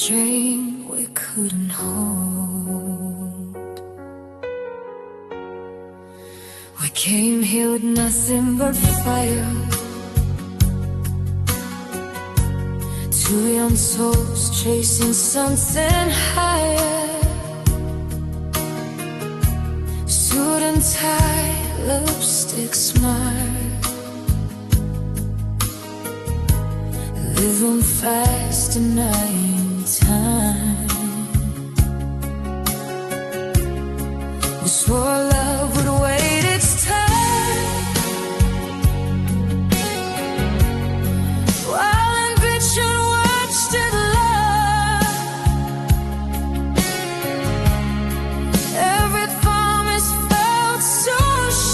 dream we couldn't hold. We came here with nothing but fire. Two young souls chasing something higher. Suit and tie, lipstick smile. Living fast and night time. We swore love would wait its time. While ambition watched it love. Every promise felt so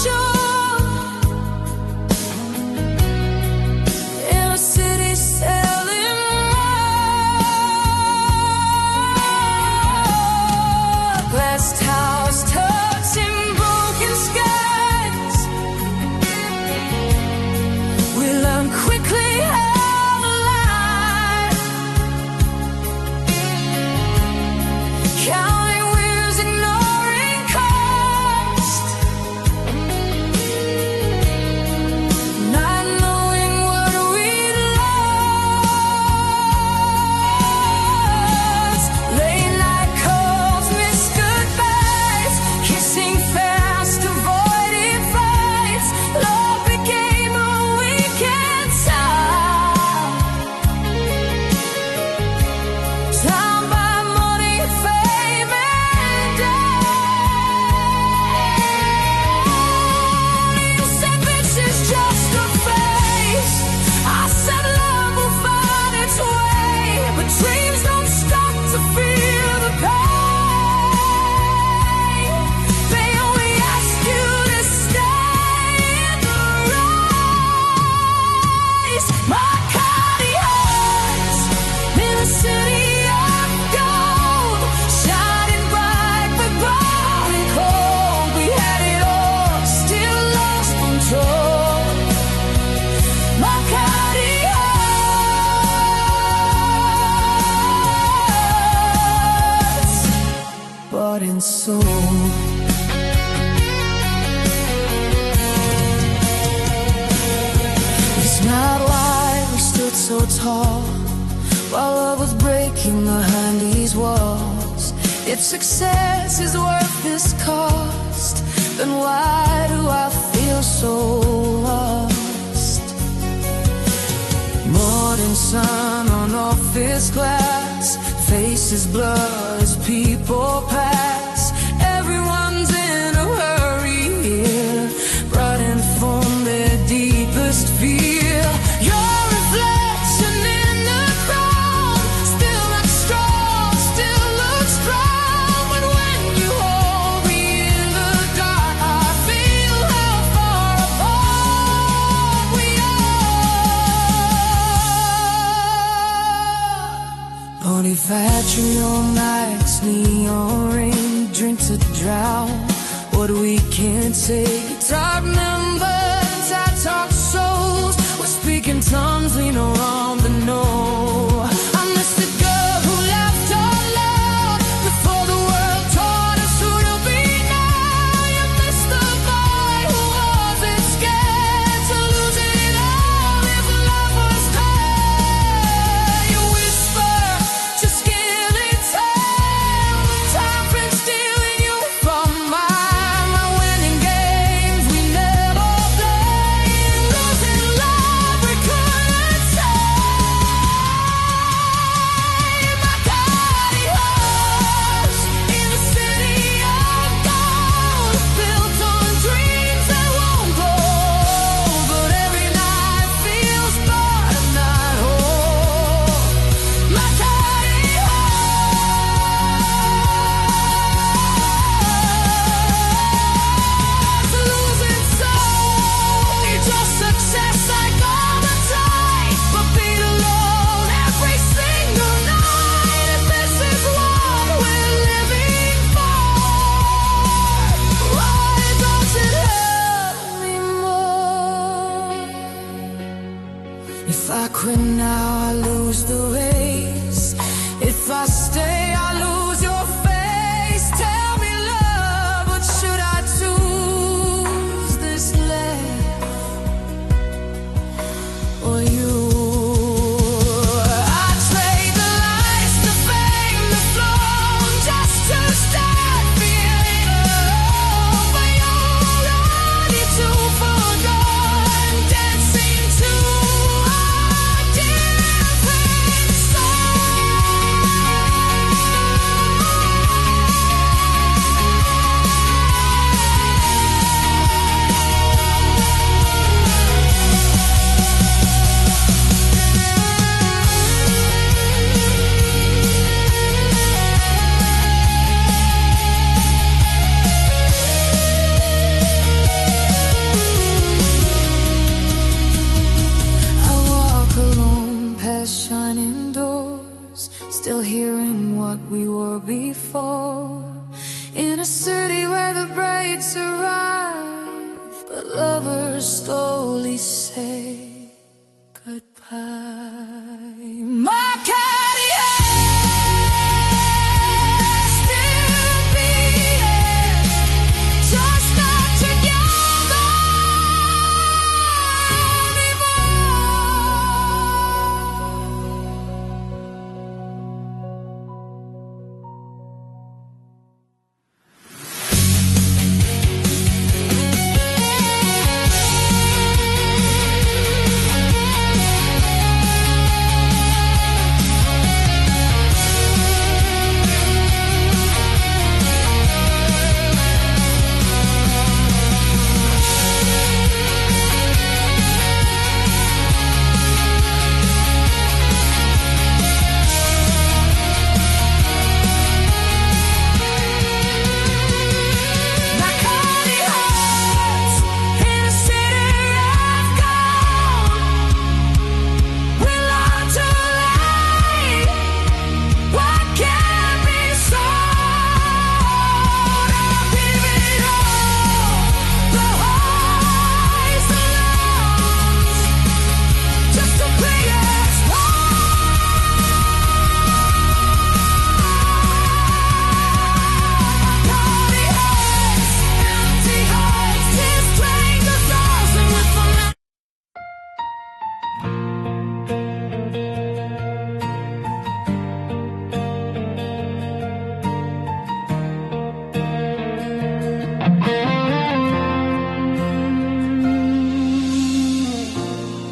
sure. In a city selling more. Glass towers touching broken skies. We learned quickly how to lie. Counting wheels, ignoring cost. Not knowing what we lost. Late night calls, missed goodbyes. Kissing fast, avoiding fights. Love became a weekend time. Time by money, fame, and die. You said this is just a phase. I said love will find its way. But dreams don't stop to feel the pain. They only ask you to stay in the race. My cardios in a city of gold, shining bright but growing cold. We had it all, still lost control. My cardios, bought and sold. It's not why we stood so tall while love was breaking behind these walls. If success is worth this cost, then why do I feel so lost? Morning sun on office glass, faces blur as people pass. Everyone's in a hurry here, running from their deepest fear. Your reflection in the crowd still looks strong, still looks proud. But when you hold me in the dark, I feel how far apart we are. Only vitriol nights, neon rain, drink to drown what we can't take. Dark members, I talk souls. We're speaking tongues we no longer know. I miss the girl who laughed out loud before the world taught us who to be now. You miss the boy who wasn't scared to lose it all if love was fair. You whisper, just killing time. Time from stealing you from mine. My winning games we never played. Losing love we couldn't save. My cardios in a city of gold, built on dreams that won't grow. But every night feels but not whole. My cardios losing soul. It's your success like all the time, but beat alone every single night. If this is what we're living for, why does it hurt me more? If I quit now, I lose the race. If if I stay, I lose your face. Tell me, love, what should I choose? This life or you? I trade the lights, the fame, the flow, just to start feeling love. But you're ready to forgo and dancing to a different song. I walk alone past shining doors, still hearing what we were before. In a city where the brakes arrive, but lovers slowly say goodbye. My Cadillac still beating, just not together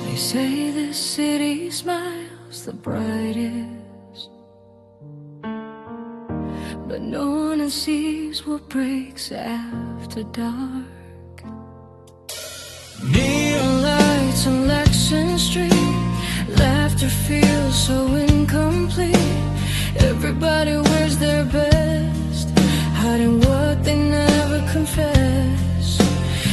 They say this city smiles the brightest, but no one sees what breaks after dark. Neon lights on Lexington Street, laughter feels so incomplete. Everybody wears their best, hiding what they never confess.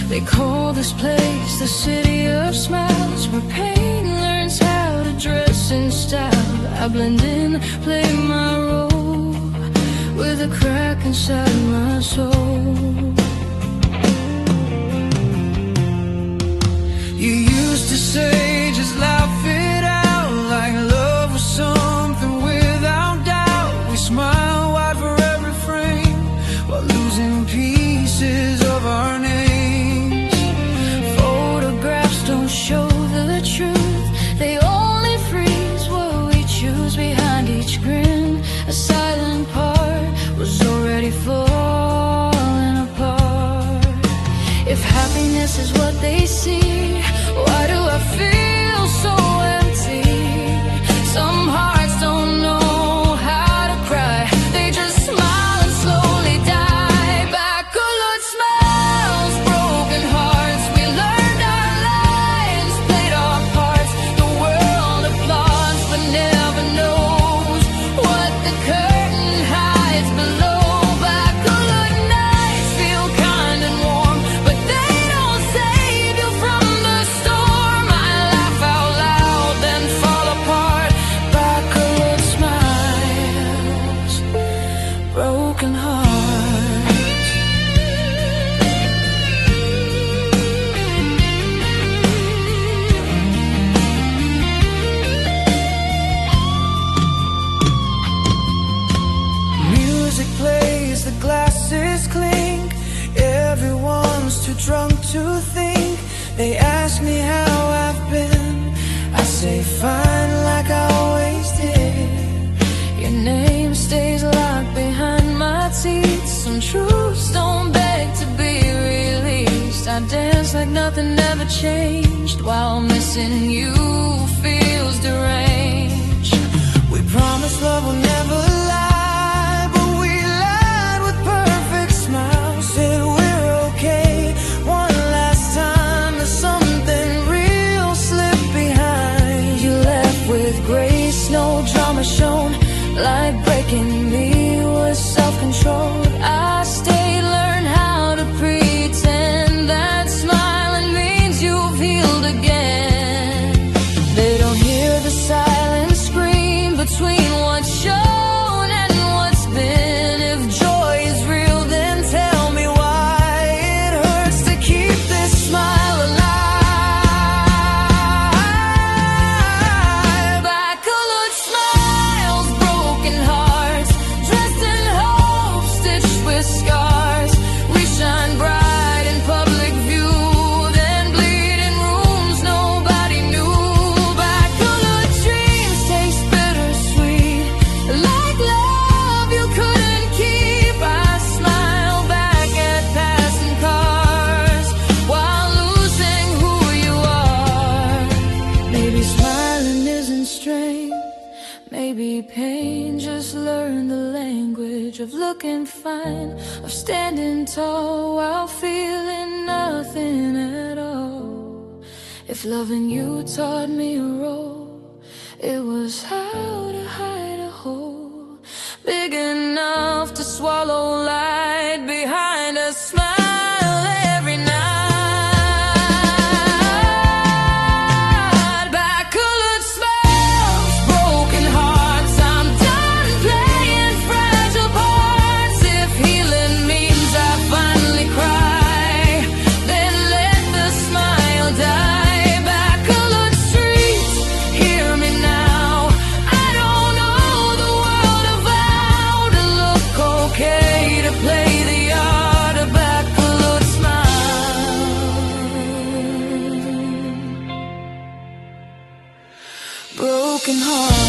They call this place the city of smiles, where pain learns how to dress in style. I blend in, play my role, with a crack inside my soul. You used to say, just laugh it out, like love was something without doubt. We smile wide for every frame, while losing pieces of our names. Photographs don't show the truth, they only freeze what we choose behind each grin. A silent part was already falling apart. If happiness is what they see, why do I feel so empty? Some hearts don't know how to cry, they just smile and slowly die. Backcolored smiles, broken hearts, we learned our lines, played our parts. The world applauds but never knows what the curtain hides below. Backcolored nights feel kind and warm, but they don't save you from the like nothing ever changed, while missing you feels deranged. We promised love will never lie, but we lied with perfect smiles. Said we're okay one last time, but something real slipped behind. You left with grace, no drama shown, like breaking me was self-controlled. I stayed, learned how to pretend that smiling means you've healed again. They don't hear the silent scream between what's shown and what's been. If joy is real, then tell me why it hurts to keep this smile alive. Backcolored smiles, broken hearts, dressed in hope, stitched with scars. We shine bright in public view, then bleed in rooms nobody knew. Backcolored dreams taste bittersweet, like love you couldn't keep. I smile back at passing cars while losing who you are. Maybe smiling isn't strength, maybe pain just learned the language of looking fine, of standing tall while feeling nothing at all. If loving you taught me a role, it was how to hide a hole big enough to swallow light behind a smile every night. Backcolored smiles, broken hearts, I'm done playing fragile parts. If healing means I finally cry, then let the smile die. Backcolored streets, hear me now. I don't know the world of how to look okay, to play the art of backcolored smile. Broken heart.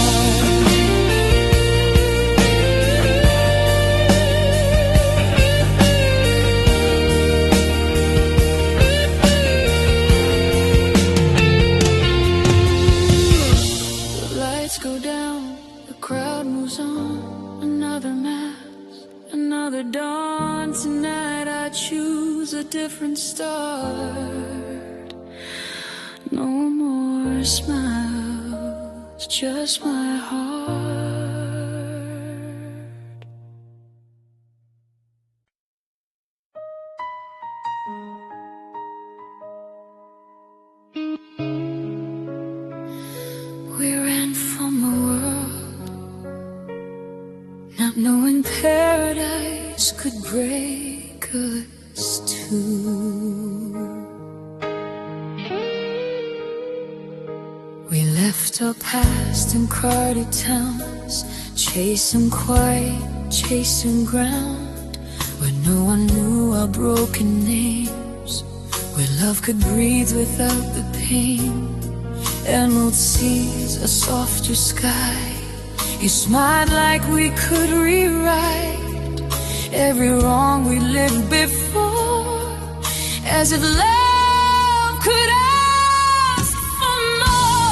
The lights go down, the crowd moves on. Another mass, another dawn. Tonight I choose a different start. No more smiles, just my heart. We ran from the world, not knowing paradise could break us too. We left our past in crowded towns, chasing quiet, chasing ground, where no one knew our broken names, where love could breathe without the pain. Emerald seas, a softer sky. You smiled like we could rewrite every wrong we lived before, as if love could ask for more.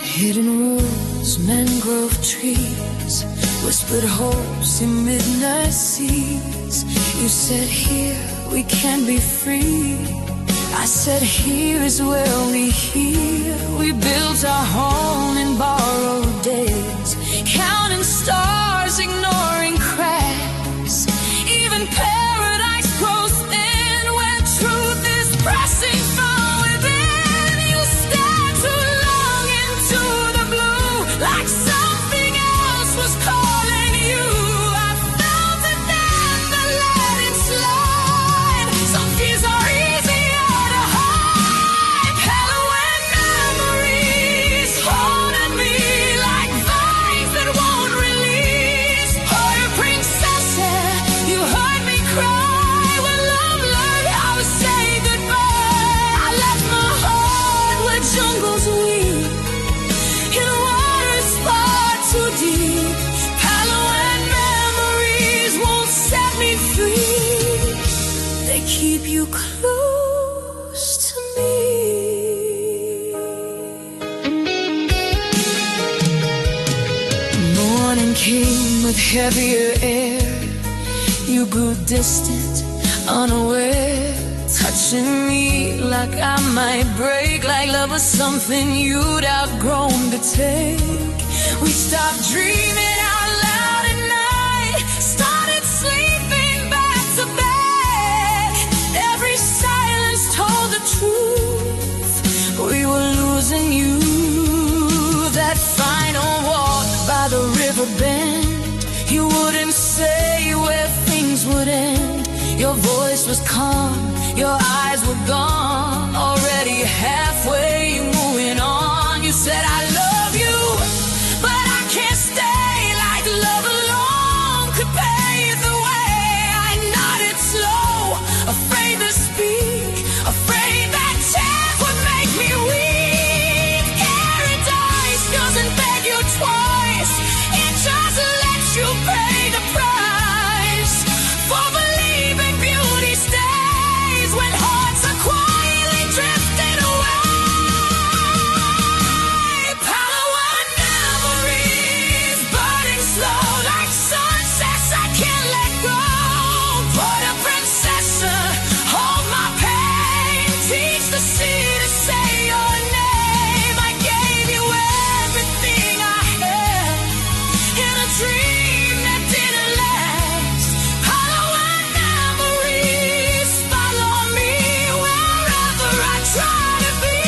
Hidden roads, mangrove trees, whispered hopes in midnight seas. You said here we can be free, I said here is where we heal. We built our home in borrowed days, counting stars, ignoring cracks. Even paradise grows thin when truth is pressing from within. You stared too long into the blue, like something else was calling you. I felt it then, but let it slide. Some fears are easier to hide. Hello and memories holding me like vines that won't release. Heartbreaks keep you close to me. Morning came with heavier air. You grew distant, unaware, touching me like I might break, like love was something you'd outgrown to take. We stopped dreaming out loud at night, started sleeping back to bed. Every silence told the truth, we were losing you. That final walk by the river bend, you wouldn't say where things would end. Your voice was calm, your eyes were gone, already halfway moving on. You said I love you, but I can't stay, like love alone could pave the way. I nodded slow, afraid to speak, afraid that chance would make me weak. Paradise doesn't beg you twice, it just lets you pay the price for believing beauty stays when hearts are quietly drifting away. Palawan memories burning slow like sunsets I can't let go. Put a princessa, hold my pain, teach the sea to say your name. I gave you everything I had in a dream that didn't last. Palawan memories follow me wherever I try to be.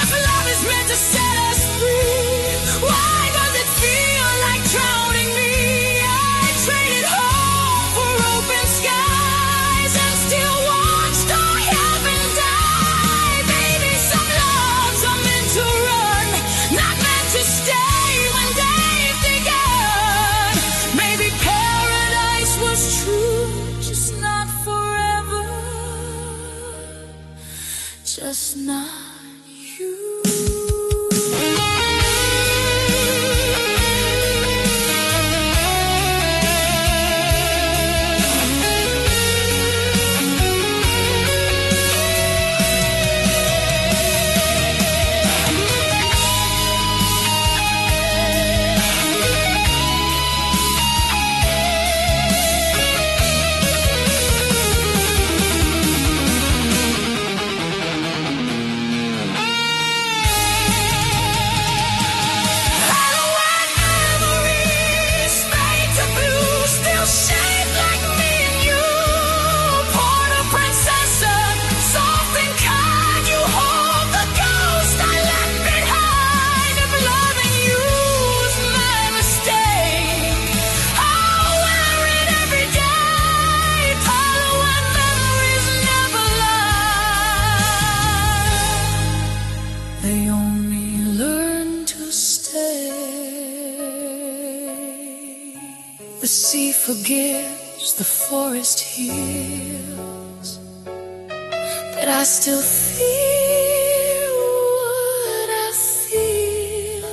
If love is meant to set us free, why does it feel like drowning me? I traded hope for open skies and still watched our heaven die. Baby, some loves are meant to run, not meant to stay when they've begun. Maybe paradise was true, just not forever, just not you. Palawan memories fade to blue, still shaped like me and you. Port a princessa, soft and kind, you hold the ghost I left behind. If loving you's my mistake, I'll wear it every day. Palawan memories never lie, they only learn to stay. The sea forgives, the forest heals, but I still feel what I feel.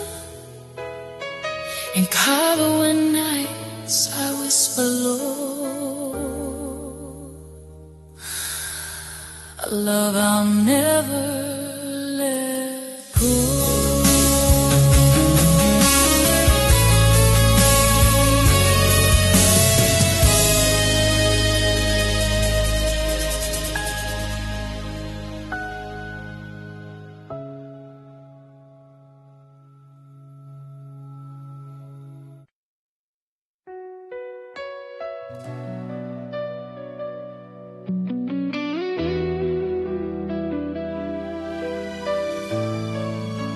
In Coron nights I whisper low, a love I'll never let go.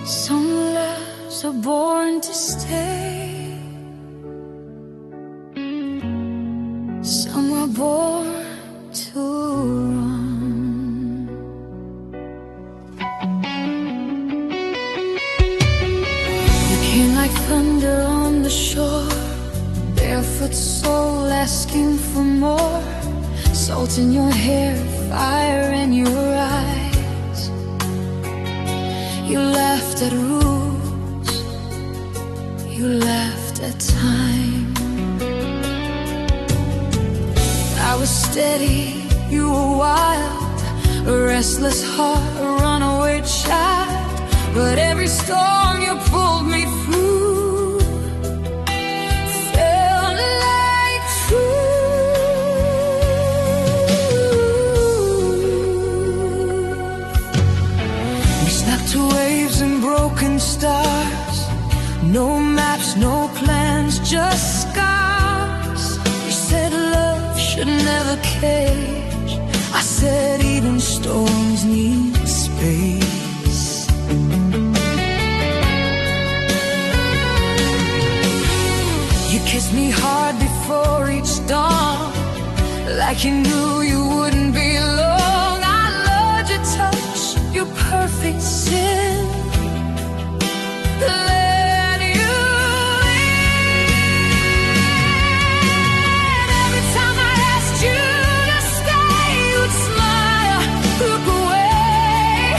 Some loves are born to stay, some are born to run. You came like thunder on the shore, barefoot soul asking for more. Salt in your hair, fire in your eyes. You laughed at rules, you laughed at time. I was steady, you were wild, a restless heart, a runaway child. But every storm you pulled me through felt like truth. We snuck to waves and broken stars, no maps, no plans, just scars. You said love should never cage. I said even storms need space. You kissed me hard before each dawn, like you knew you wouldn't be long. I loved your touch, your perfect sin. Let you in. Every time I asked you to stay, you'd smile, look away.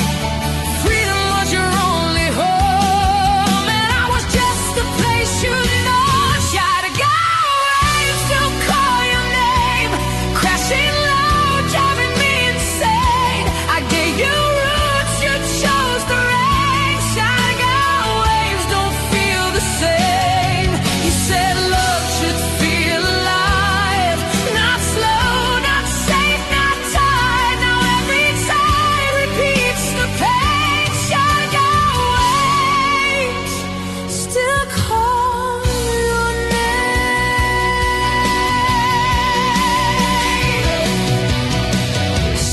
Freedom was your only home, and I was just the place you'd know. Shy to go away, still call your name, crashing low, driving me insane. I gave you roots, you chose the rain. Shy to go, waves don't feel the same. You said love should feel alive, not slow, not safe, not tied. Now every tide repeats the pain. Shy to go, waves still call your name.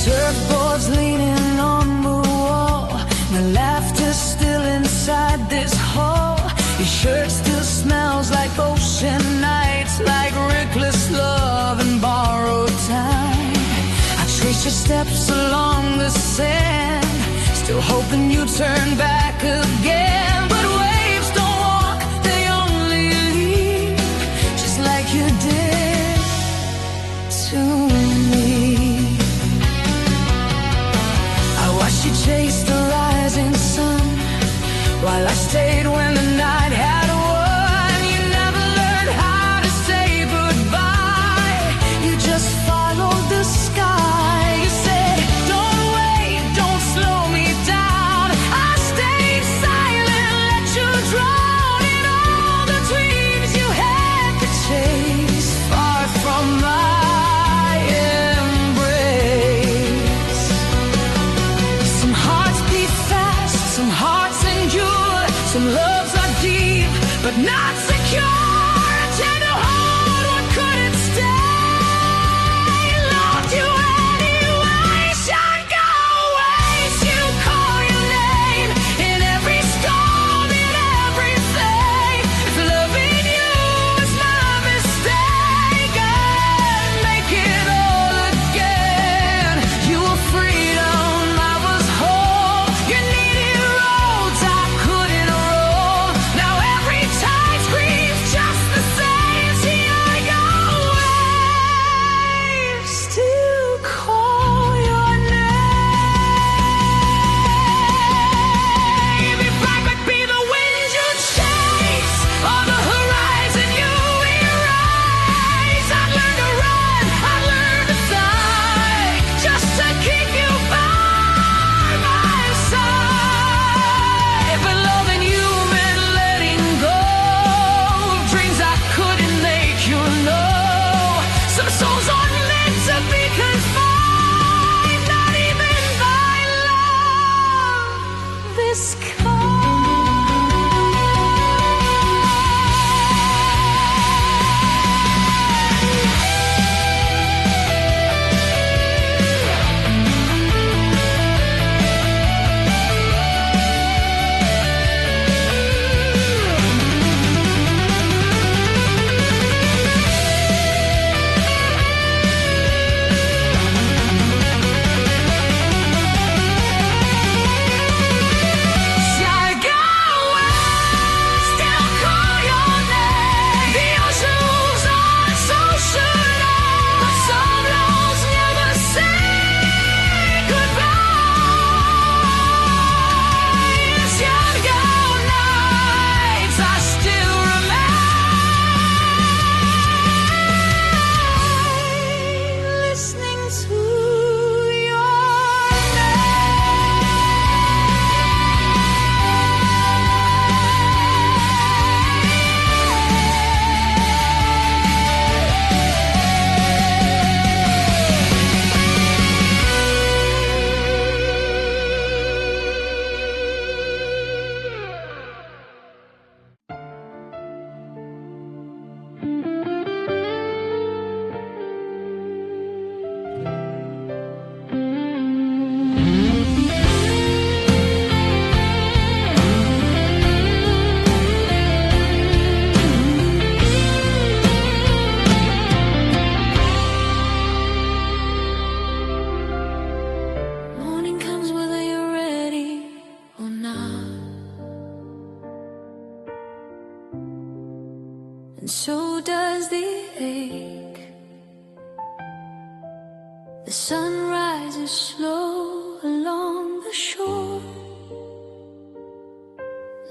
Surfboards leaning on the wall, my laughter still inside this hall. Your shirt still smells like ocean nights, like reckless love and borrowed time. I trace your steps along the sand, still hoping you turn back again. But waves don't walk, they only leave, just like you did to me. I watched you chase the rising sun, while I stayed when the night had won. You never learned how to say goodbye, you just followed the sky. You said, don't wait, don't slow me down. I stayed silent, let and so does the ache. The sun rises slow along the shore,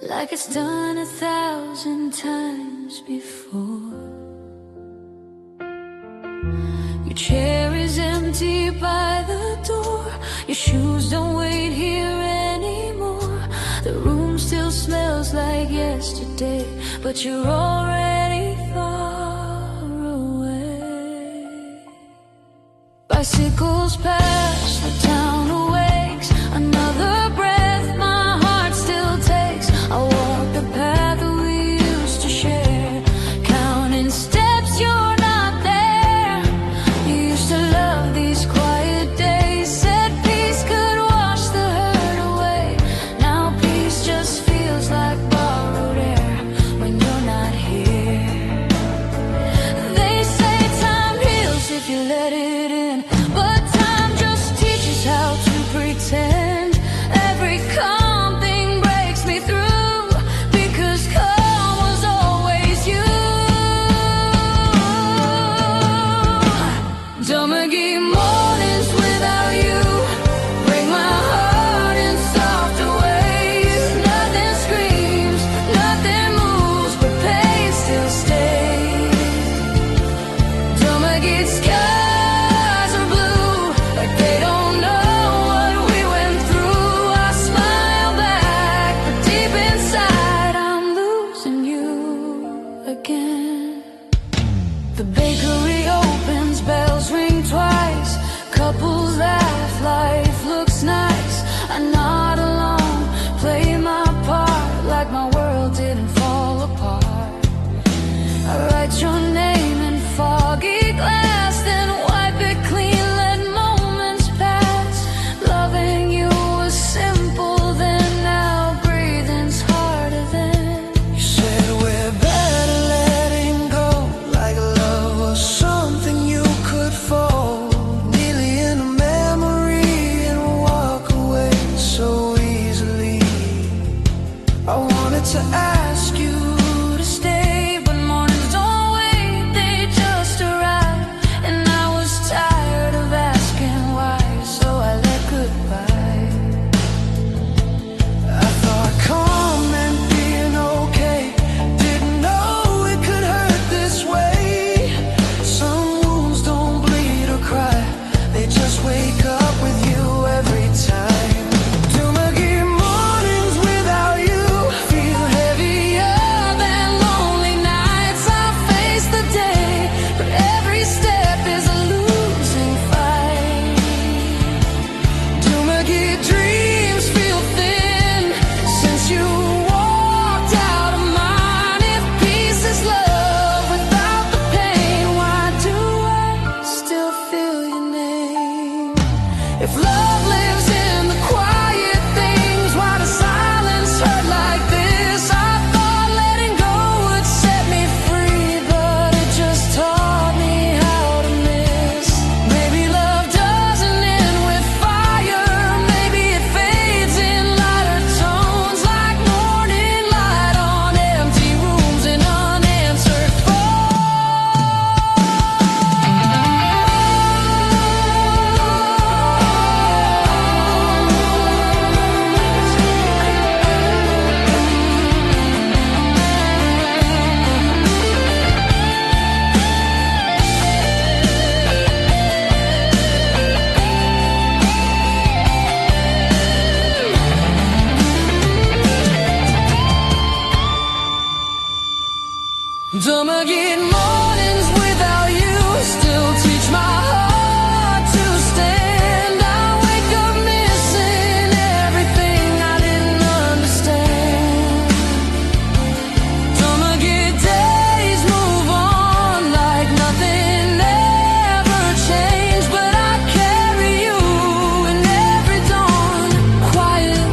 like it's done 1,000 times before. Your chair is empty by the door, your shoes don't wait here anymore. The room still smells like yesterday, but you're already far away. Bicycles pass, the town awakes, another breath my heart still takes. I walk the path that we used to share, counting steps, you're not there. You used to love these quiet days, said peace could wash the hurt away. Now peace just feels like borrowed air when you're not here. They say time heals if you let it in, but time just teaches how to pretend. Every calm thing breaks me through, because calm was always you. Don't give mornings without you, break my heart in softer ways. Nothing screams, nothing moves, but pain still stays. Don't get skies are blue, like they don't know what we went through. I smile back, but deep inside I'm losing you again. The bakery opens, bells ring twice, couples laugh, life looks nice. I nod along, play my part, like my world didn't fall apart. I write your name in foggy glass, then wipe it clean, let moments pass. Loving you was simple then, now breathing's harder than. You said we're better letting go, like love was something you could fold neatly in a memory and walk away so easily. I wanted to ask you to stay, but mornings don't wait, they just arrive. And I was tired of asking why, so I let goodbye. I thought calm meant being okay, didn't know it could hurt this way. Some wounds don't bleed or cry, they just wake up with you every time. Do my good mornings without you feel heavier than lonely nights. I face the day, but every step is a losing fight. Do my good dreams feel thin since you walked out of mine? If peace is love without the pain, why do I still feel your name? If love lives in the quiet things, why does silence hurt like this? I thought letting go would set me free, but it just taught me how to miss. Maybe love doesn't end with fire, maybe it fades in lighter tones, like morning light on empty rooms and unanswered Don't get mornings without you, still teach my heart to stand. I wake up missing everything I didn't understand. Don't get days move on like nothing ever changed, but I carry you in every dawn, quiet,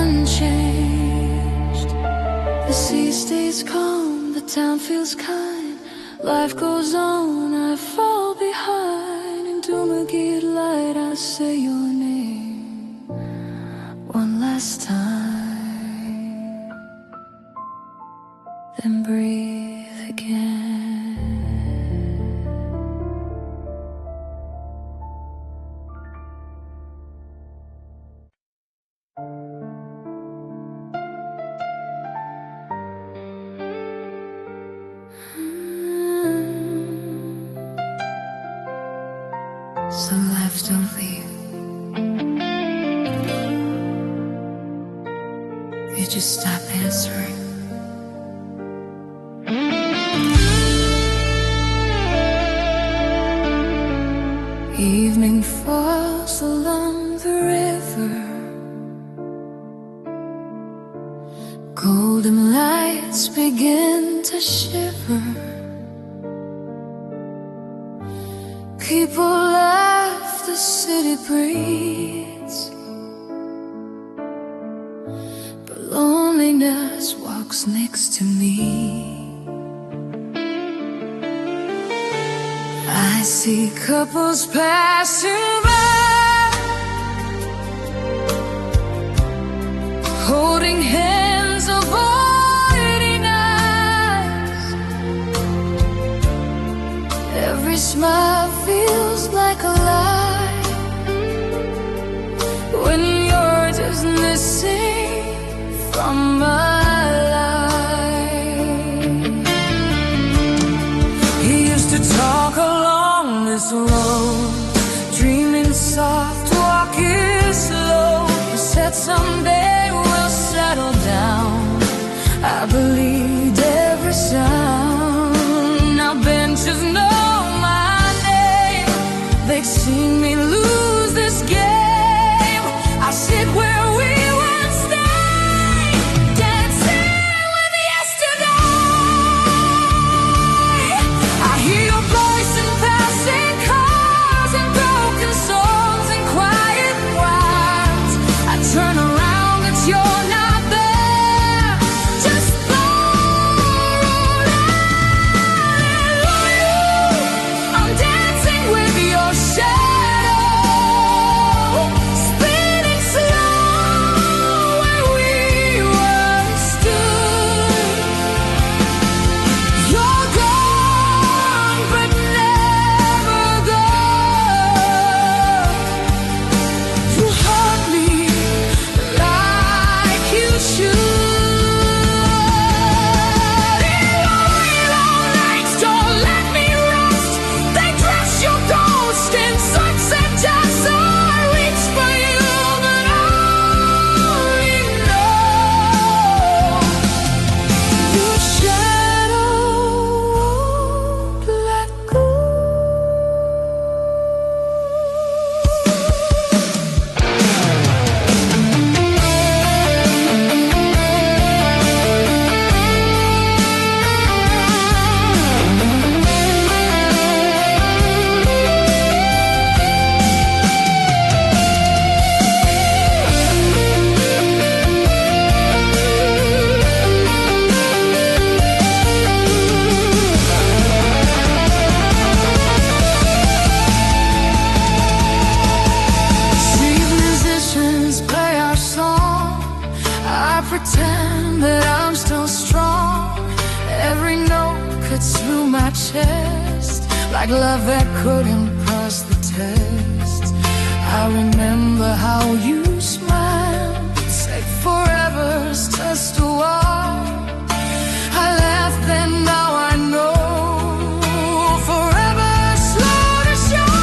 unchanged. The sea stays calm, the town feels kind, life goes on, I fall behind. Into my get light, I say your name one last time, then breathe again. have to leave. You just stop answering. Evening falls along the river. Golden lights begin to shiver. People laugh, the city breathes, but loneliness walks next to me. I see couples passing by, holding hands, avoiding eyes. Every smile feels like a lie when you're just missing from my life. He used to talk along this road, dreaming soft, walking slow. He said someday we'll settle down. I believed every sound. Now benches know my name. They've seen me lose this game. I sit where we once stayed, dancing with yesterday. I hear your voice in passing cars and broken songs and quiet words. I turn around, but you're not there. Just borrowed hallelujah. I'm dancing with your shadow, spinning slow where we once stood. You're gone, but never gone. You hurt me like you should. Long nights don't let me rest. They dress your ghost in sunset dust. So I reach for you, but only know your shadow won't let go. See musicians play our song. I pretend that I'm still strong. Every note cuts through my chest like love that couldn't pass the test. I remember how you smiled, said forever's just a wall. I laughed then, now I know forever's slow to show.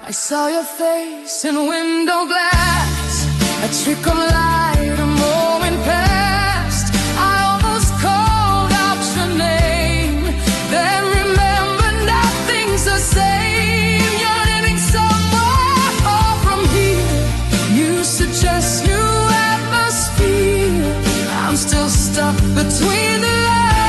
I saw your face in window glass, a trick of light, a moment past. I almost called out your name, then remembered nothing's the same. You're living somewhere far from here. You suggest new atmosphere. I'm still stuck between the lines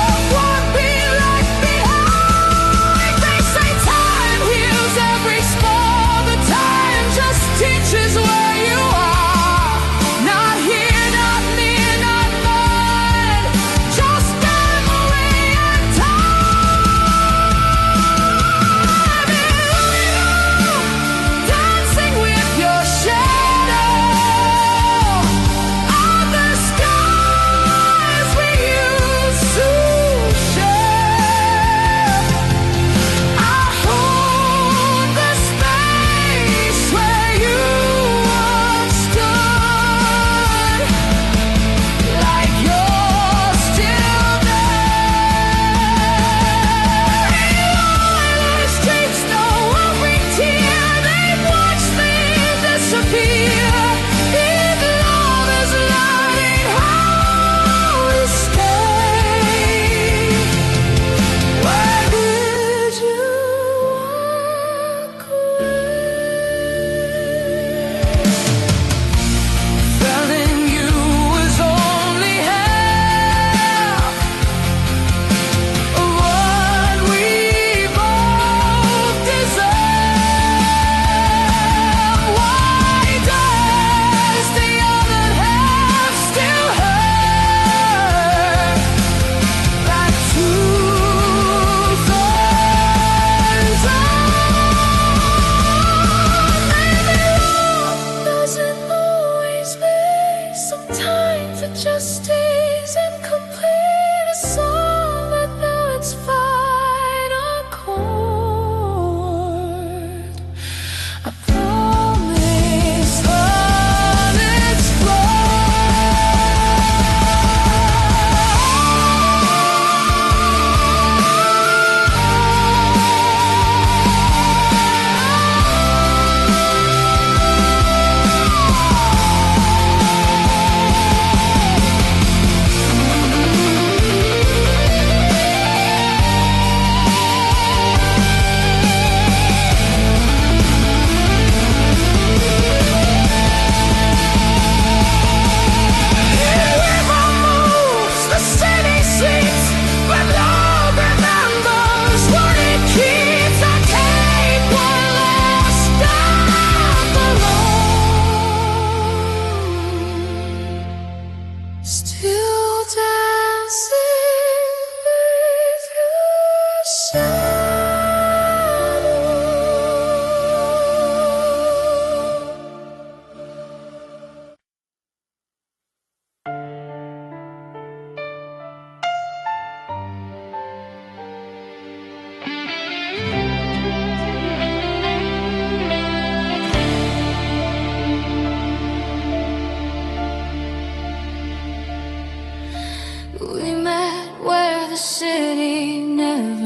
of what we left behind. They say time heals every scar, but time just teaches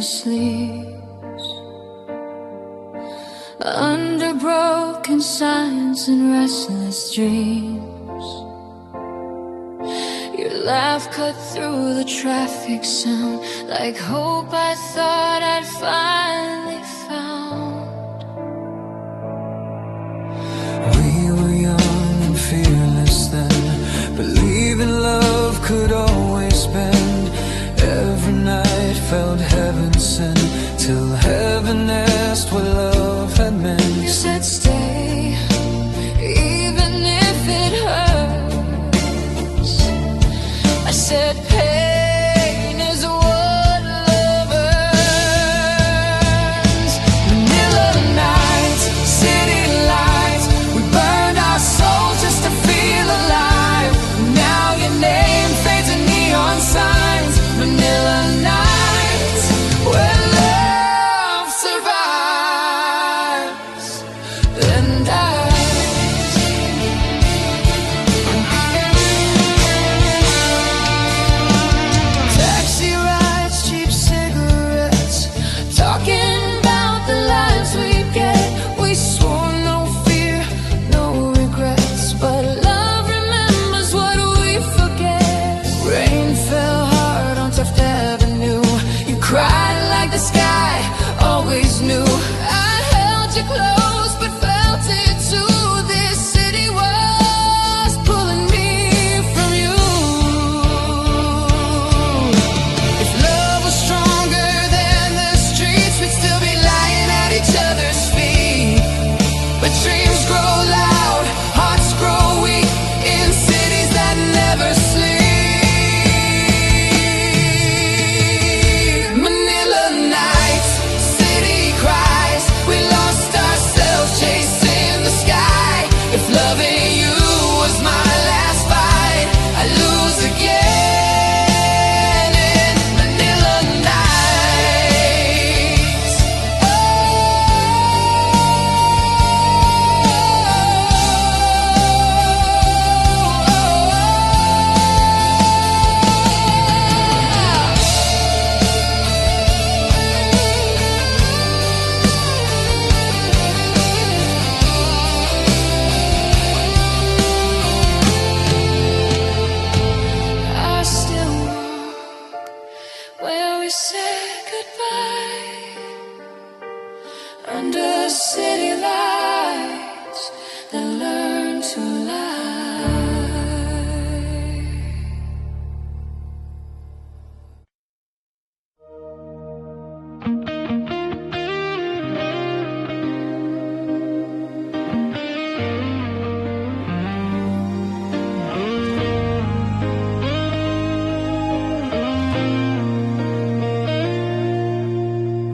never sleeps. Under broken signs and restless dreams, your laugh cut through the traffic sound like hope I thought I'd finally found. We were young and fearless then, believing love could always spend. Every night felt heaven sent, till heaven asked what love had meant. You said stay, even if it hurts. I said pain is what love earns. Manila nights, city lights, we burned our souls just to feel alive. Now your name fades in neon signs. Manila nights, where love survives and dies. Taxi rides, cheap cigarettes, talking about the lives we get. We swore no fear, no regrets, but love remembers what we forget. Rain fell hard on Tough Avenue. You cried like the sky always knew. I held you close but felt it too. This city was pulling me from you. If love was stronger than the streets, we'd still be lying at each other's feet. But dreams grow loud, hearts grow weak in cities that never sleep. Manila nights, city cries, we lost ourselves chasing the sky. If loving you was my last fight, I'd lose again in Manila nights. I still walk where we said goodbye, under city lights that learn to lie.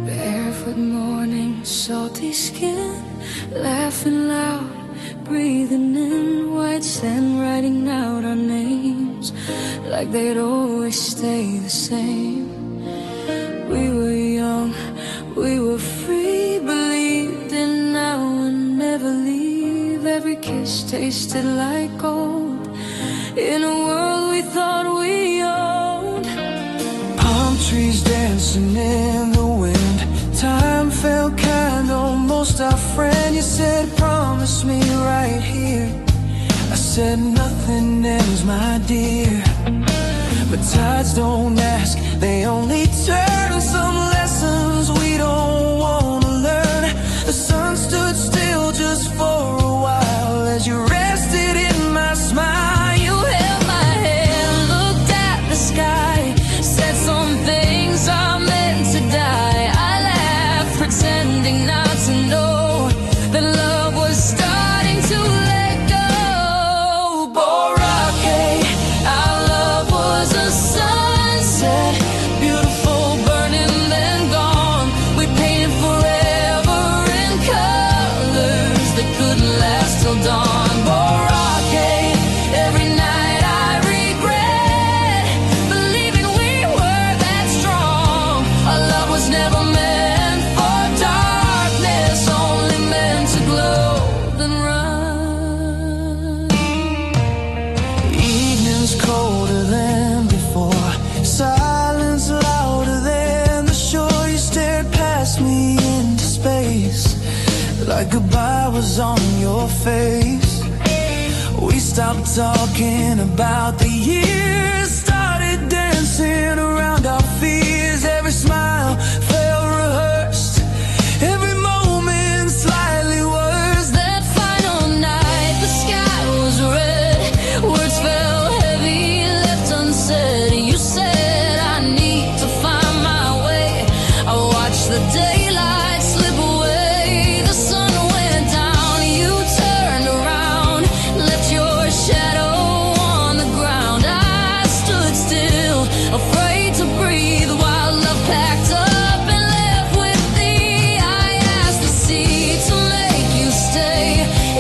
Barefoot morning, salty skin, laughing loud, breathing in white sand, writing out our names like they'd always stay the same. We were young, we were free, believed in now and never leave. Every kiss tasted like gold in a world we thought we owned. Palm trees dancing in the wind, time felt kind, almost our friend. You said promise me right here. I said nothing ends, my dear. But tides don't ask, they only turn. Some lessons we don't wanna learn. The sun stood still just for a while as you rested in my smile. You held my hand, looked at the sky, said some things are meant to die. I laughed, pretending not to know that love was starting to let go. Boracay, our love was a sunset, beautiful, burning, then gone. We painted forever in colors that couldn't last till dawn. Boracay, every night I regret believing we were that strong. Our love was never meant for darkness, only meant to glow then run. Evenings colder than before, silence louder than the shore. You like goodbye was on your face. We stopped talking about the years, started dancing around our fears. Every smile felt rehearsed, every moment slightly worse. That final night, the sky was red, words fell heavy, left unsaid. You said I need to find my way. I watched the daylight slip away. The sun went down, you turned around, left your shadow on the ground. I stood still, afraid to breathe, while love packed up and left with thee. I asked the sea to make you stay.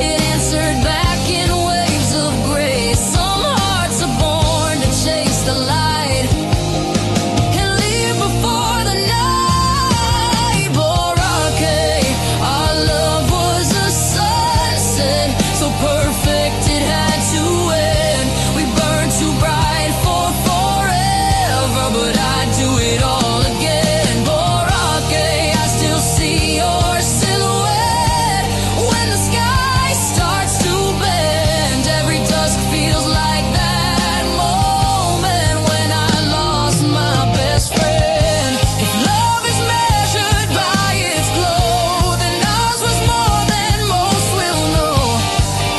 It answered back in waves of grace. Some hearts are born to chase the light and leave before the night. Boracay, our love was a sunset, so perfect it had to end. We burned too bright for forever, but I'd do it all again. Boracay, I still see your silhouette when the sky starts to bend. Every dusk feels like that moment when I lost my best friend. If love is measured by its glow, then ours was more than most will know.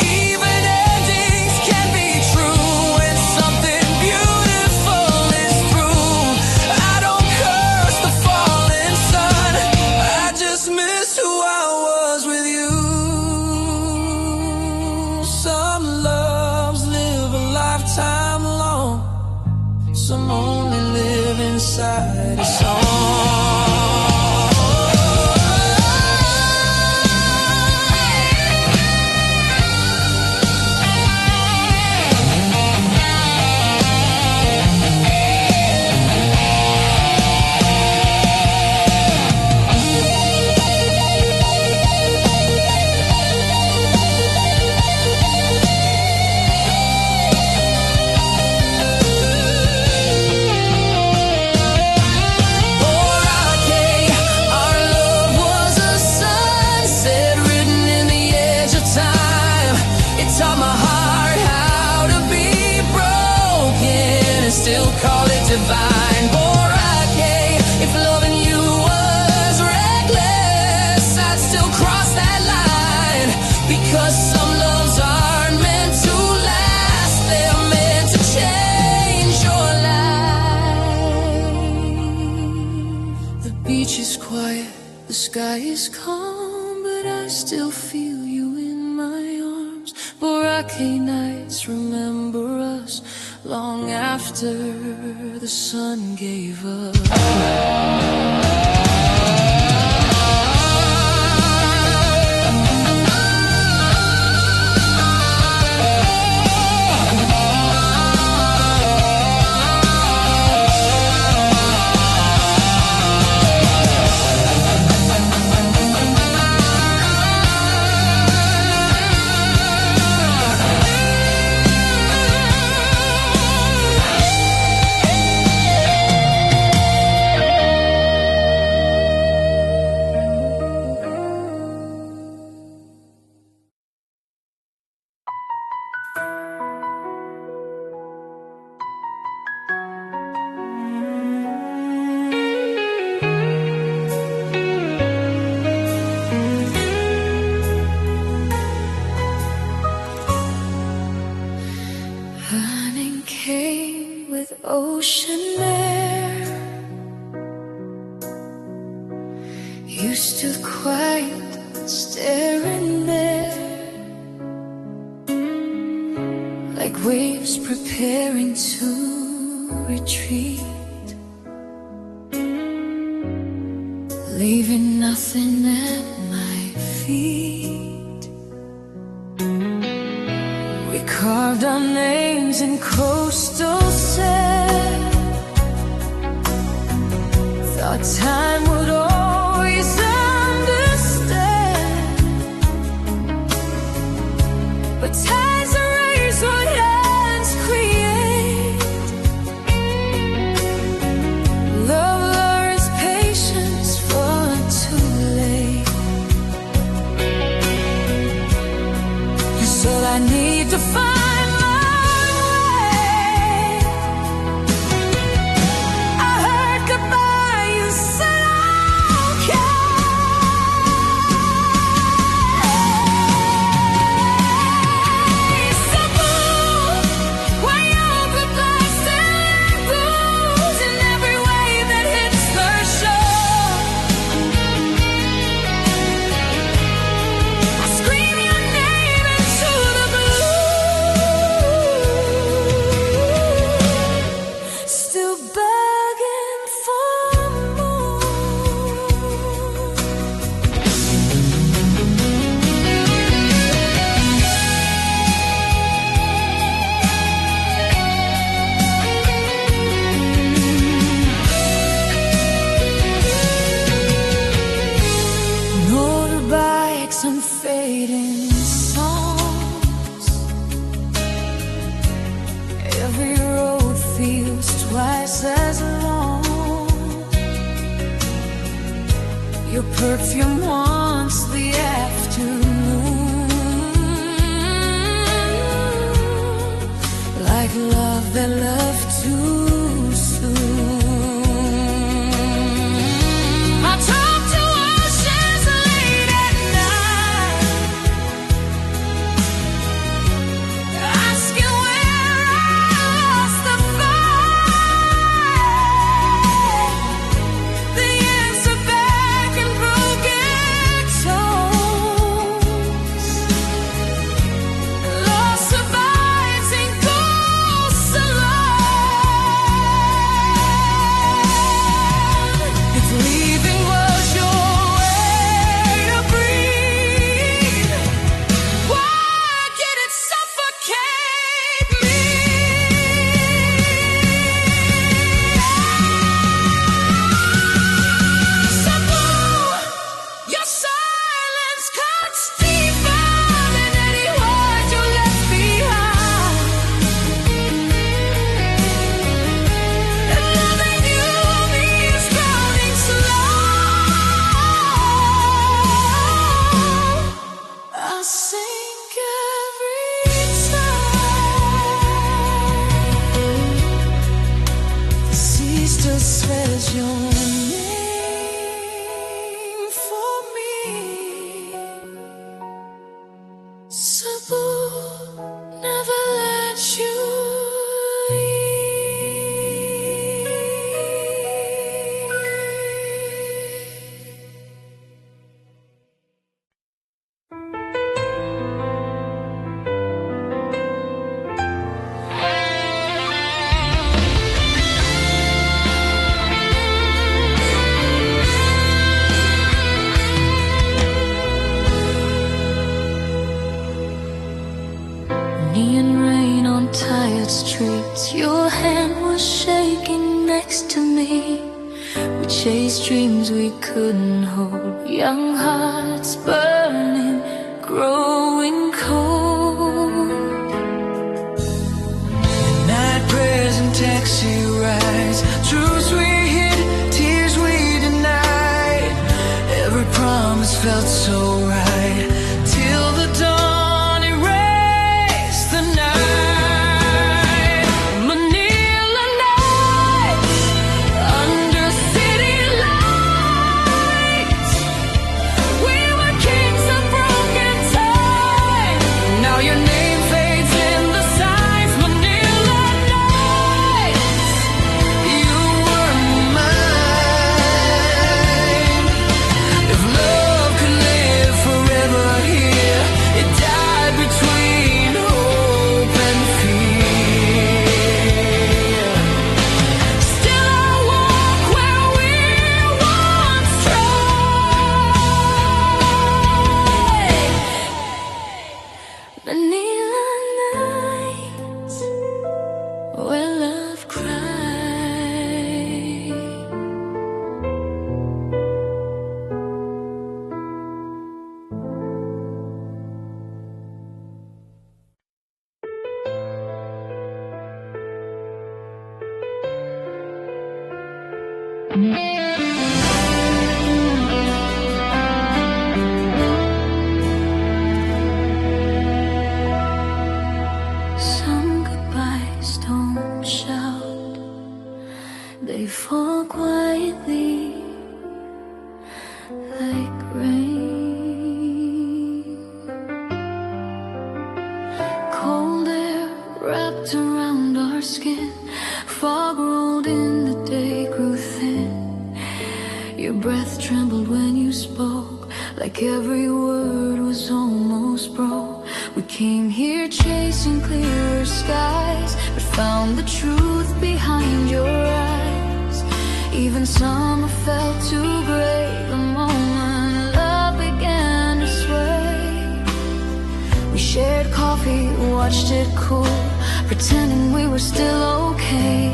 Even endings can be true when something beautiful is through. I don't curse the falling sun, I just miss who I was with you. Some loves live a lifetime long, some only live inside a song. Boracay, our love was a sunset written in the edge of time. It taught my heart how to be broken and still call it divine. Boracay, if loving you was reckless, I'd still cross that line. Because some loves aren't meant to last, they're meant to change your life. The beach is quiet, the sky is calm, but I still feel you in my arms. Boracay nights remember us long after the sun gave up. Running came with ocean air. You stood quiet, staring there, like waves preparing to retreat, leaving nothing at my feet. We carved our names in coastal sand, thought time would always understand, but tides erase what hands create. Love learns patience far too late. I need to find my way. I heard goodbye, you said okay. Simple, when your goodbye still goes in every way that hits the shore. I scream your name into the blue, still begging for motorbikes and fading songs. Every road feels twice as long. Your perfume haunts the afternoon, like love that loved too soon. I talk to oceans late at night, asking where I lost the fight. The answer back in broken tones. Lost survives in ghosts alone. If leaving was your way to breathe, why did it suffocate me? Simple, your silence cuts deeper than any words you left behind. And loving you means drowning slow. I sink every time. The sea still says your name for me. Simple, never let you Neon rain on tired streets. Your hand was shaking next to me. We chased dreams we couldn't hold. Young hearts burning, growing cold. Night prayers and taxi rides, truths we hid, tears we denied. Every promise felt so right till the dawn erased the night. Manila nights under city lights. We were kings of broken time. Now your name fades in the signs. Manila nights, you were mine. If love could live like rain. Cold air wrapped around our skin, fog rolled in, the day grew thin. Your breath trembled when you spoke, like every word was almost broke. We came here chasing clearer skies, but found the truth behind your eyes. Even summer felt too gray the moment love began to sway. We shared coffee, watched it cool, pretending we were still okay.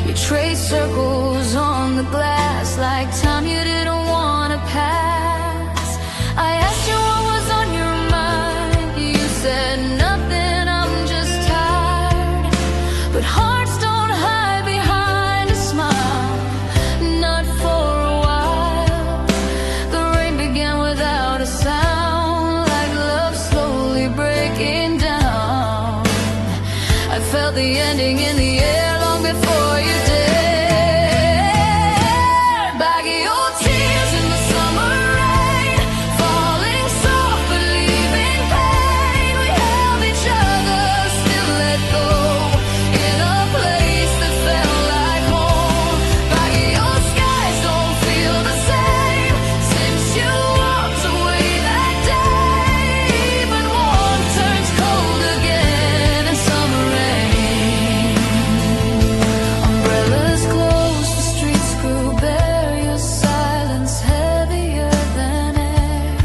You traced circles on the glass, like time you didn't want to pass. I asked you what was on your mind, you said nothing, I'm just tired. But hearts don't hide behind a smile, not for a while. The rain began without a sound, like love slowly breaking down. I felt the ending in the air long before you did. Baggy old tears in the summer rain, falling soft but leaving pain. We held each other, still let go, in a place that felt like home. Baggy old skies don't feel the same since you walked away that day. But warm turns cold again in summer rain. Umbrellas closed, the streets grew bare, your silence heavier than air.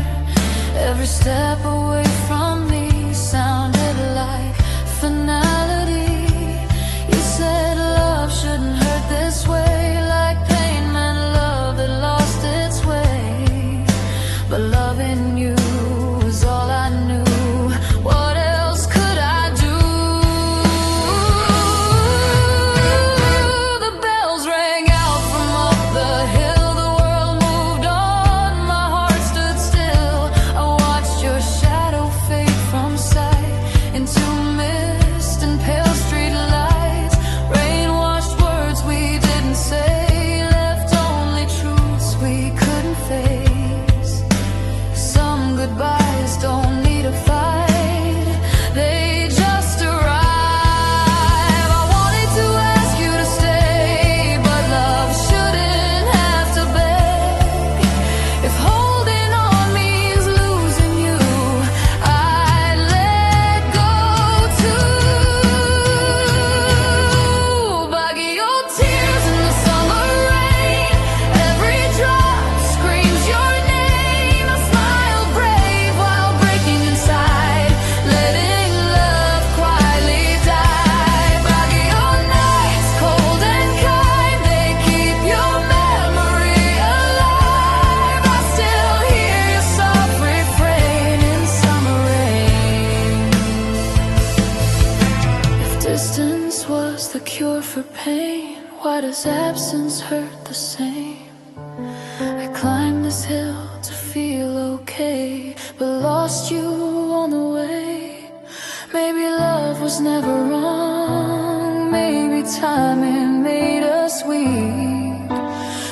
Every step away from me sounded like finality. You said love shouldn't hurt this way, like pain meant love that lost its way. But loving you was all I knew. What else could I do? The bells rang out from up the hill, the world moved on, my heart stood still. I watched your shadow fade from sight into mist and pale street lights. Rain-washed words we didn't say, left only truths we couldn't face. Some goodbyes don't need a fight, they just arrive. I wanted to ask you to stay, but love shouldn't have to beg. If holding on means losing you, I'd let go too. Baggy old tears in the summer rain, every drop screams your name. I smiled brave while breaking inside, letting love quietly die. Baggy old nights, cold and kind, they keep your memory alive. I still hear your soft refrain in summer rain. If distance was the cure for pain, why does absence hurt the same? I climbed this hill to feel okay, but lost you on the way. Maybe love was never wrong, maybe timing made us weak.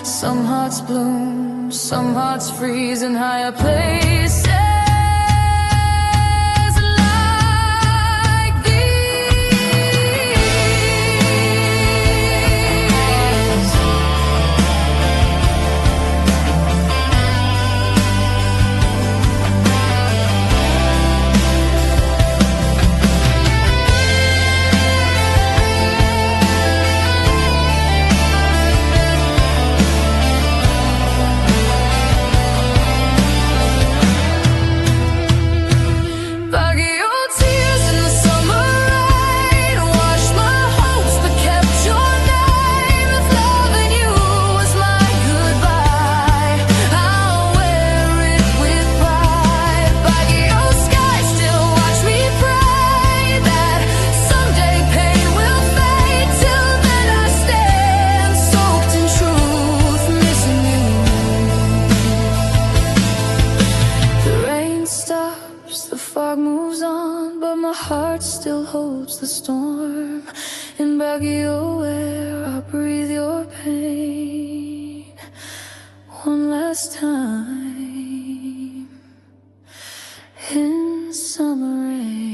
Some hearts bloom, some hearts freeze in higher places like these. heart still holds the storm. In Baguio where I breathe your pain. One one last time in summer rain.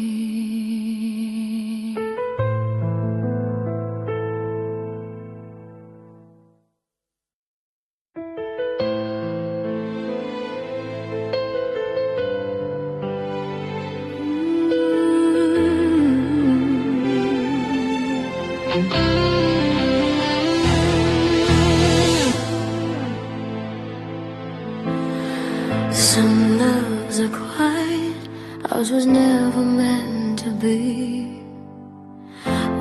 Some loves are quiet, ours was never meant to be.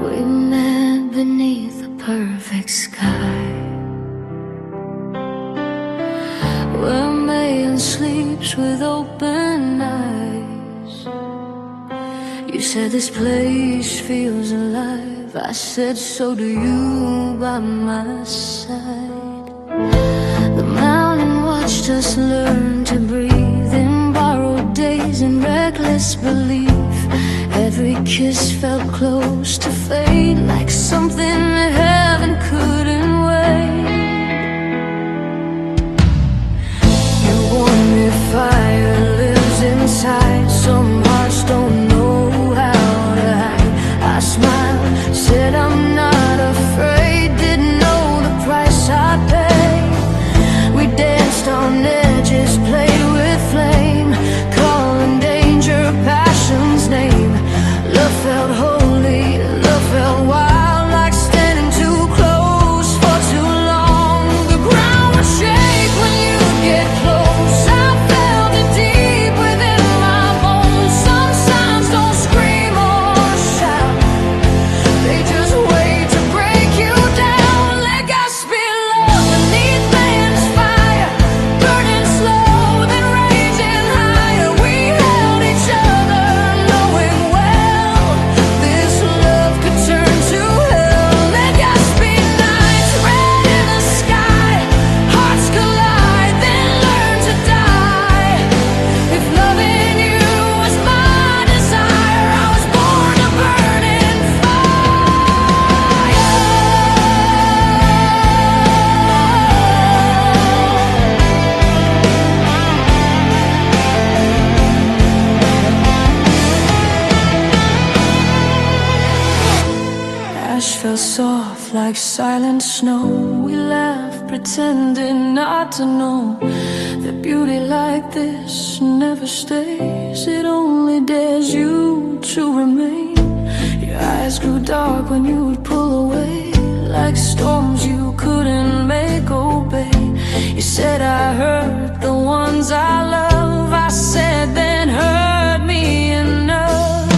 We met beneath a perfect sky, where a man sleeps with open eyes. You said this place feels alive, I said so do you by my side. The mountain watched us learn to breathe in borrowed days and reckless belief. Every kiss felt close to fate, like something that heaven couldn't wait. You warned me fire lives inside, some hearts don't know how to hide. I smiled, said I'm not afraid, didn't know the price I'd pay. We danced on edges, played with flame, calling danger passion's name. Love felt holy, love felt wild, like standing too close for too long. The ground would shake when you get close, I felt it deep within my bones. Some signs don't scream or shout, they just wait to break you down. Let us be love beneath man's fire, burning slow then raging higher. We held each other knowing well this love could turn to hell. Let us be nights red in the sky, hearts collide then learn to die. If loving you was my desire, I was born to burn in fire. Ash fell soft like silent snow. We laughed, pretending not to know that beauty like this never stays. It only dares you to remain. Your eyes grew dark when you would pull away, like storms you couldn't make obey. You said I hurt the ones I love, I said then hurt me enough.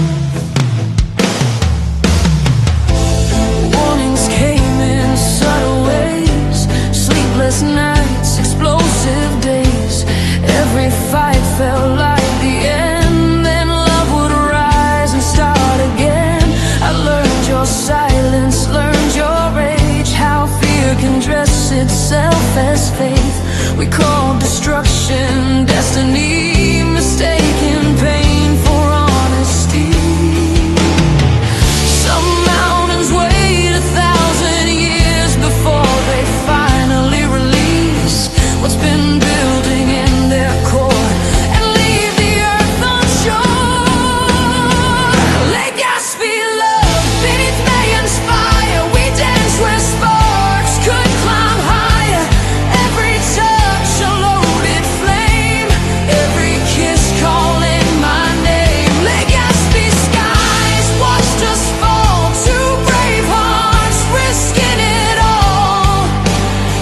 Warnings came in subtle ways, sleepless nights, explosive days. Every fight felt like the end, then love would rise and start again. I learned your silence, learned your rage, how fear can dress itself as faith. We called destruction destiny, mistaken pain for honesty. Some mountains wait 1,000 years before they finally release what's been building in their core and leave the earth unsure. Let us be love beneath Mayans fire. We danced where sparks could climb higher. Every touch a loaded flame, every kiss calling my name. Let us be skies, watched us fall, two brave hearts risking it all.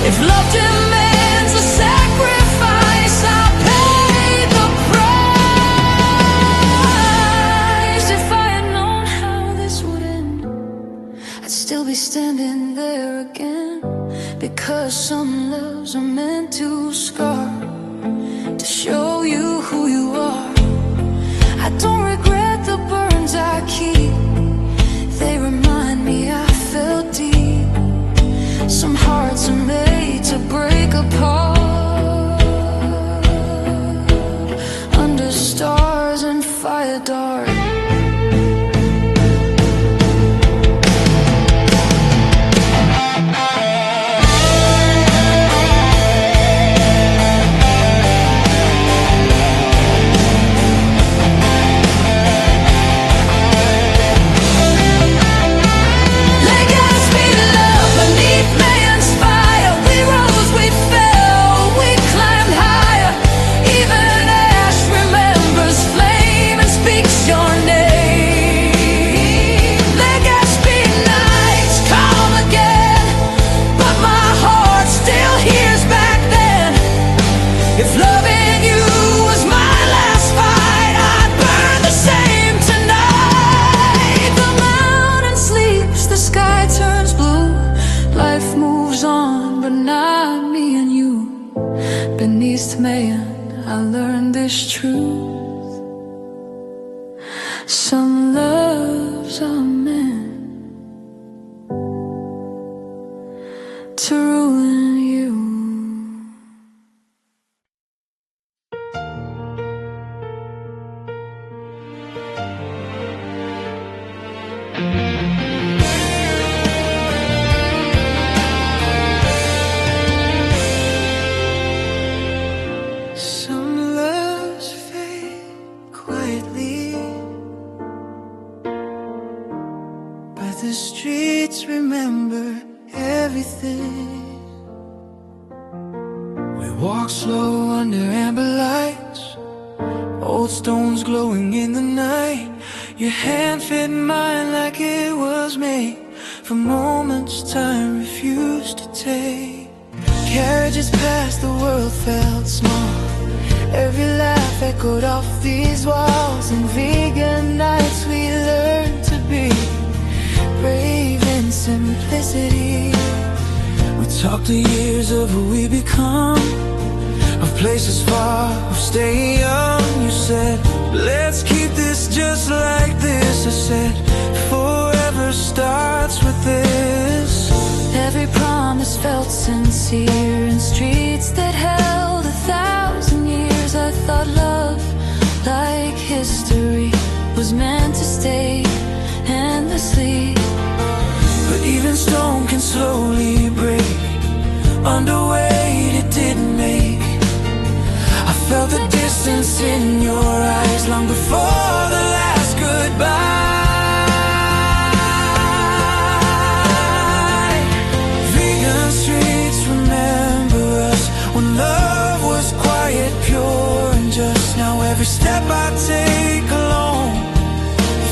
If love demands a sacrifice, I'll pay the price. If I had known how this would end, I'd still be standing there again. Because some loves are meant to scar, to show you who you are. I don't regret the burns I keep, they remind me I felt deep. Some hearts are made to break apart, under stars and fire dark. beneath man, I learned this truth. Some loves are meant to ruin you. Some loves fade quietly, but the streets remember everything. We walk slow under amber lights, old stones glowing in the night. Your hand fit mine like it was made for moments time refused to take. Carriages past, the world felt small. Every laugh echoed off these walls. And vegan nights we learned to be brave in simplicity. We talked the years of who we become, of places far, of staying young. You said, let's keep this just like this. I said, forever starts with this. Every promise felt sincere in streets that held 1,000 years. I thought love, like history, was meant to stay endlessly. But even stone can slowly break under weight it didn't make. I felt the distance in your eyes long before the last goodbye. Vegan streets remember us when love was quiet, pure and just. Now every step I take alone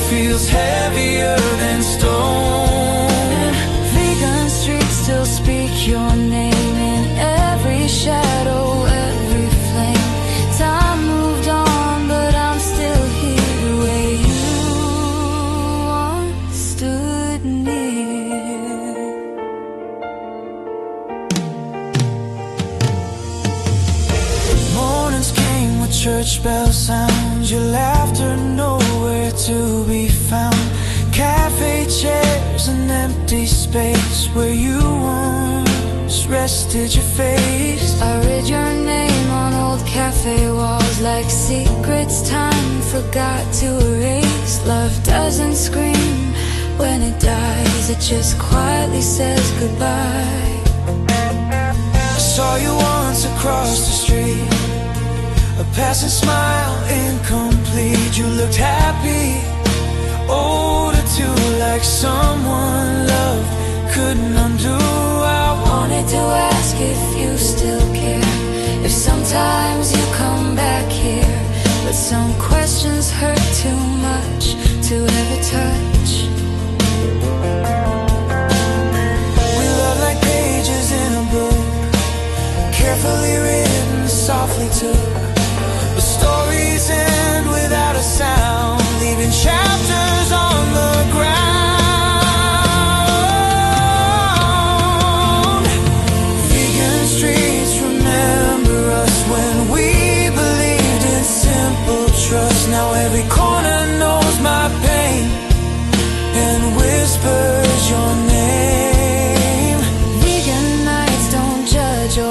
feels heavier than stone. Vegan streets still speak your name in every shadow, every flame. Time moved on, but I'm still here the way you once stood near. Mornings came with church bell sounds, your laughter nowhere to be found. Cafe chairs, an empty space where you once rested your face. I read your name on old cafe walls like secrets time forgot to erase. Love doesn't scream when it dies, it just quietly says goodbye. I saw you once across the street, a passing smile incomplete. You looked happy, older too, like someone love couldn't undo. I wanted to ask if you still care, if sometimes you come back here. But some questions hurt too much to ever touch. We love like pages in a book, carefully written, softly took.